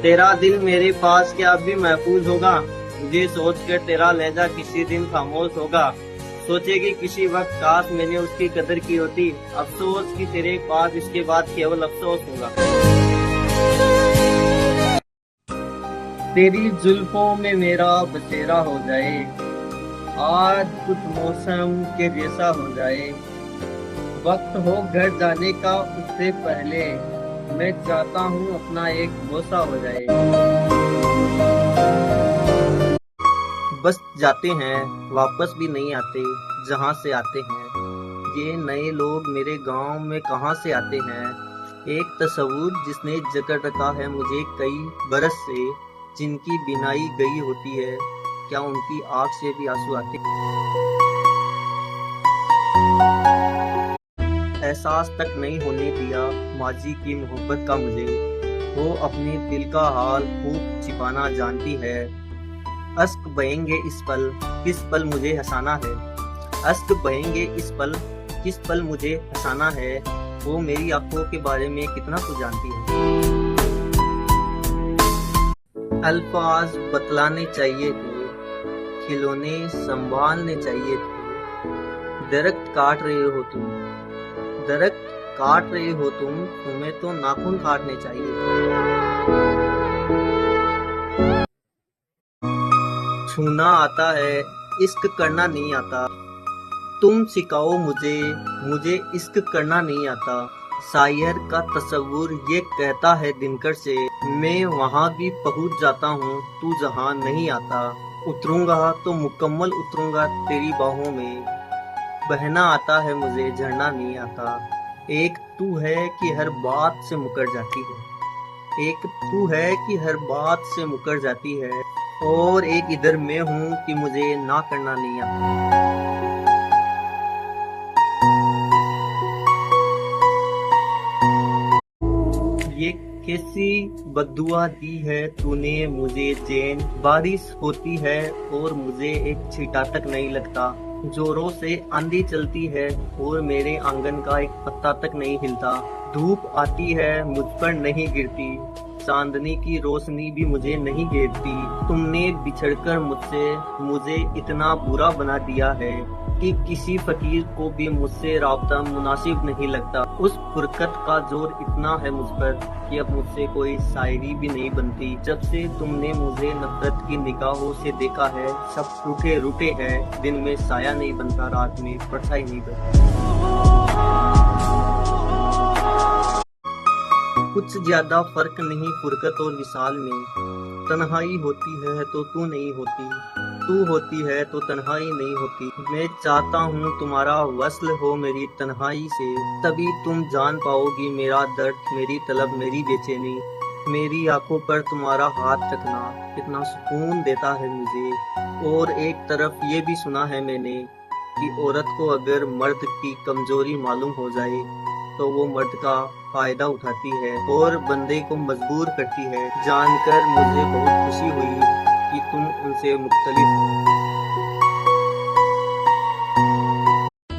तेरा दिल मेरे पास क्या अब भी महफूज होगा। मुझे सोच कर तेरा लहजा किसी दिन खामोश होगा। सोचेगी किसी वक्त काश मैंने उसकी कदर की होती। अफसोस कि तेरे पास इसके बाद केवल अफसोस होगा। तेरी जुल्फों में मेरा बसेरा हो जाए, आज कुछ मौसम के जैसा हो जाए। वक्त हो घर जाने का उससे पहले, मैं चाहता हूँ अपना एक बोसा हो जाए। बस जाते हैं, वापस भी नहीं आते जहाँ से आते हैं। ये नए लोग मेरे गांव में कहाँ से आते हैं। एक तस्वुर जिसने जकड़ रखा है मुझे कई बरस से, जिनकी बिनाई गई होती है, क्या उनकी आंख से भी आंसू आते हैं। एहसास तक नहीं होने दिया माजी की मोहब्बत का मुझे। वो अपने दिल का हाल खूब छिपाना जानती है। अश्क बहेंगे इस पल, किस पल मुझे हंसाना है। अश्क बहेंगे इस पल, किस पल मुझे हंसाना है। वो मेरी आंखों के बारे में कितना कुछ जानती है। अल्फाज बतलाने चाहिए थे, खिलौने संभालने चाहिए थे। दरख्त काट रहे हो तुम, दरख्त काट रहे हो तुम, तुम्हें तो नाखून काटने चाहिए। छूना आता है, इश्क करना नहीं आता। तुम सिखाओ मुझे, मुझे इश्क करना नहीं आता। शायर का तस्वुर ये कहता है दिनकर से, मैं वहाँ भी पहुँच जाता हूँ तू जहाँ नहीं आता। उतरूंगा तो मुकम्मल उतरूंगा तेरी बाहों में। बहना आता है मुझे, झरना नहीं आता। एक तू है कि हर बात से मुकर जाती है। एक तू है कि हर बात से मुकर जाती है। और एक इधर मैं हूँ कि मुझे ना करना नहीं आता। ये कैसी बद्दुआ दी है तूने मुझे चैन। बारिश होती है और मुझे एक छींटा तक नहीं लगता। जोरों से आंधी चलती है और मेरे आंगन का एक पत्ता तक नहीं हिलता। धूप आती है मुझ पर नहीं गिरती, चांदनी की रोशनी भी मुझे नहीं घेरती। तुमने बिछड़कर मुझसे मुझे इतना बुरा बना दिया है कि किसी फकीर को भी मुझसे राब्ता मुनासिब नहीं लगता। उस फुरकत का जोर इतना है मुझ पर कि अब मुझसे कोई शायरी भी नहीं बनती। जब से तुमने मुझे नफरत की निगाहों से देखा है, सब रूठे रूठे हैं। दिन में साया नहीं बनता, रात में परछाई नहीं बनती। कुछ ज्यादा फर्क नहीं फुरकत और विशाल में। तन्हाई होती है तो तू नहीं होती, तू होती है तो तन्हाई नहीं होती। मैं चाहता हूँ तुम्हारा वस्ल हो मेरी तन्हाई से, तभी तुम जान पाओगी मेरा दर्द, मेरी तलब, मेरी बेचैनी। मेरी आंखों पर तुम्हारा हाथ रखना कितना सुकून देता है मुझे। और एक तरफ ये भी सुना है मैंने कि औरत को अगर मर्द की कमजोरी मालूम हो जाए तो वो मर्द का फायदा उठाती है और बंदे को मजबूर करती है। जानकर मुझे बहुत खुशी हुई कि तुम उनसे मुख्तलिफ।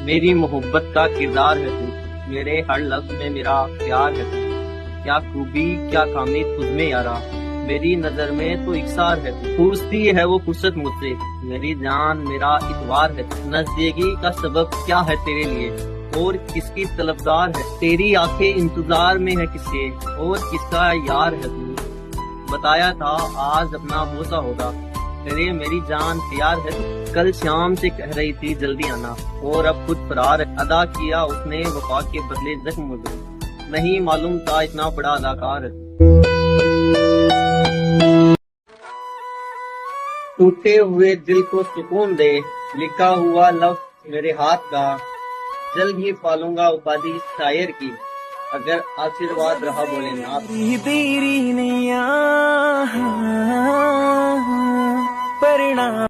मेरी मोहब्बत का किरदार है तू, मेरे हर लफ्ज में मेरा प्यार है तू। क्या खूबी क्या खामी तुझ में यारा, मेरी नजर में तो इकसार है तू। पूछती है वो फुर्सत मुझसे, मेरी जान मेरा इतवार है तू। नजदीकी का सबब क्या है तेरे लिए और किसकी तलबदार है। तेरी आंखें इंतजार में है किसके और किसका यार है तू। बताया था आज अपना बोसा होगा, अरे मेरी जान तैयार है तू। कल शाम से कह रही थी जल्दी आना और अब खुद फरार है। अदा किया उसने वफा के बदले जख्म मुझे, नहीं मालूम था इतना बड़ा अदाकार है। टूटे हुए दिल को सुकून दे, लिखा हुआ लफ्ज मेरे हाथ का। जल्द ही पालूंगा उपाधि शायर की, अगर आशीर्वाद रहा भोलेनाथ। तेरी नैया परिणाम